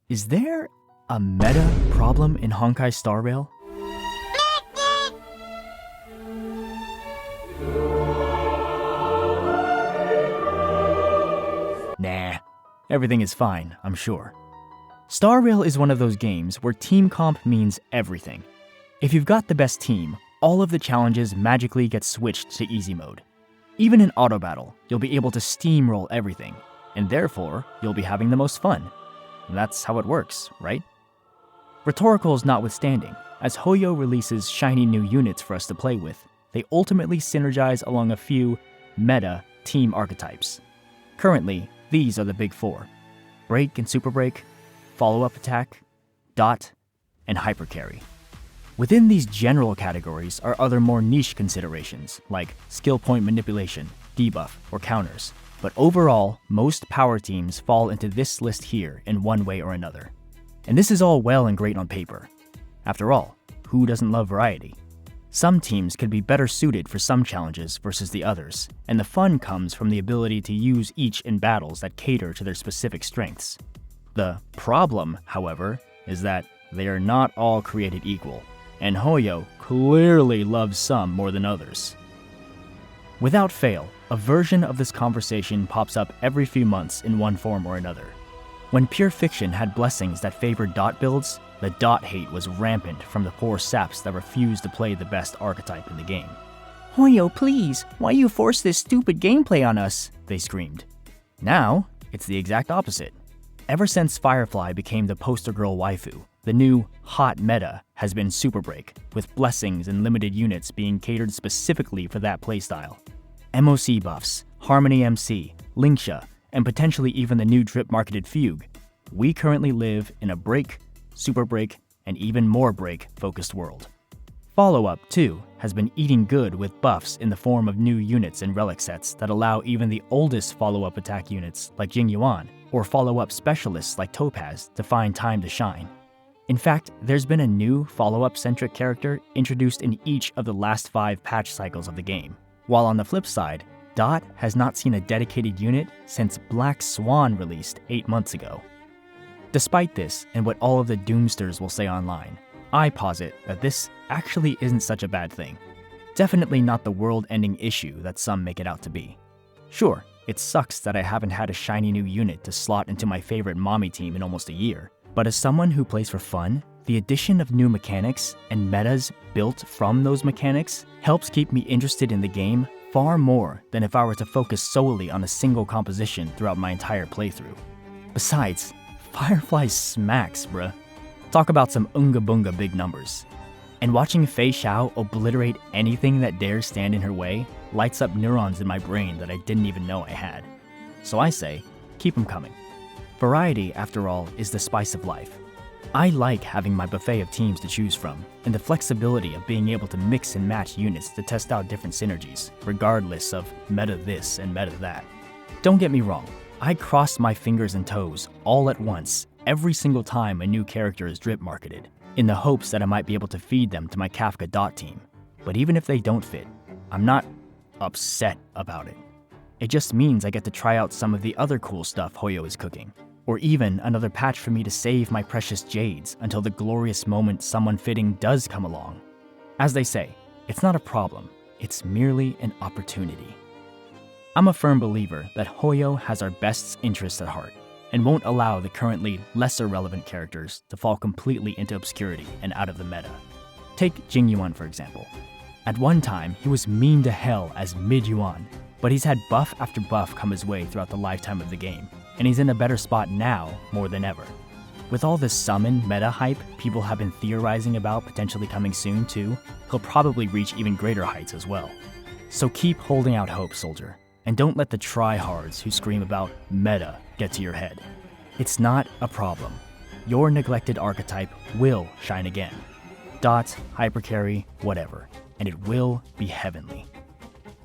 Is there a meta problem in Honkai Star Rail? Nah, everything is fine, I'm sure. Star Rail is one of those games where team comp means everything. If you've got the best team, all of the challenges magically get switched to easy mode. Even in auto battle, you'll be able to steamroll everything, and therefore, you'll be having the most fun. That's how it works, right? Rhetoricals notwithstanding, as HOYO releases shiny new units for us to play with, they ultimately synergize along a few meta team archetypes. Currently, these are the big four: break and superbreak, follow-up attack, dot, and hypercarry. Within these general categories are other more niche considerations like skill point manipulation, debuff, or counters. But overall, most power teams fall into this list here in one way or another. And this is all well and great on paper. After all, who doesn't love variety? Some teams could be better suited for some challenges versus the others, and the fun comes from the ability to use each in battles that cater to their specific strengths. The problem, however, is that they are not all created equal, and HOYO clearly loves some more than others. Without fail, a version of this conversation pops up every few months in one form or another. When Pure Fiction had blessings that favored dot builds, the dot hate was rampant from the poor saps that refused to play the best archetype in the game. "HOYO, please, why you force this stupid gameplay on us?" they screamed. Now, it's the exact opposite. Ever since Firefly became the poster girl waifu, the new hot meta has been superbreak, with blessings and limited units being catered specifically for that playstyle. MOC buffs, Harmony MC, Linksha, and potentially even the new drip-marketed Fugue. We currently live in a break, super break, and even more break-focused world. Follow-up, too, has been eating good with buffs in the form of new units and relic sets that allow even the oldest follow-up attack units like Jingyuan or follow-up specialists like Topaz to find time to shine. In fact, there's been a new follow-up-centric character introduced in each of the last 5 patch cycles of the game. While on the flip side, Dot has not seen a dedicated unit since Black Swan released 8 months ago. Despite this, and what all of the doomsters will say online, I posit that this actually isn't such a bad thing. Definitely not the world-ending issue that some make it out to be. Sure, it sucks that I haven't had a shiny new unit to slot into my favorite mommy team in almost a year, but as someone who plays for fun, the addition of new mechanics and metas built from those mechanics helps keep me interested in the game far more than if I were to focus solely on a single composition throughout my entire playthrough. Besides, Firefly smacks, bruh. Talk about some unga bunga big numbers. And watching Fei Xiao obliterate anything that dares stand in her way lights up neurons in my brain that I didn't even know I had. So I say, keep them coming. Variety, after all, is the spice of life. I like having my buffet of teams to choose from, and the flexibility of being able to mix and match units to test out different synergies, regardless of meta this and meta that. Don't get me wrong, I cross my fingers and toes all at once every single time a new character is drip marketed, in the hopes that I might be able to feed them to my Kafka Dot team. But even if they don't fit, I'm not upset about it. It just means I get to try out some of the other cool stuff HOYO is cooking. Or even another patch for me to save my precious jades until the glorious moment someone fitting does come along. As they say, it's not a problem, it's merely an opportunity. I'm a firm believer that HOYO has our best interests at heart, and won't allow the currently lesser relevant characters to fall completely into obscurity and out of the meta. Take Jingyuan for example. At one time, he was mean to hell as mid-Yuan, but he's had buff after buff come his way throughout the lifetime of the game, and he's in a better spot now more than ever. With all this summon meta hype people have been theorizing about potentially coming soon too, he'll probably reach even greater heights as well. So keep holding out hope, soldier, and don't let the tryhards who scream about meta get to your head. It's not a problem. Your neglected archetype will shine again. Dot, hypercarry, whatever, and it will be heavenly.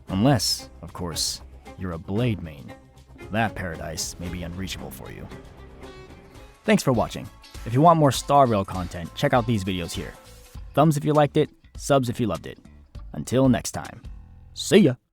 Unless, of course, you're a blade main. That paradise may be unreachable for you. Thanks for watching. If you want more Star Rail content, check out these videos here. Thumbs if you liked it, subs if you loved it. Until next time, see ya!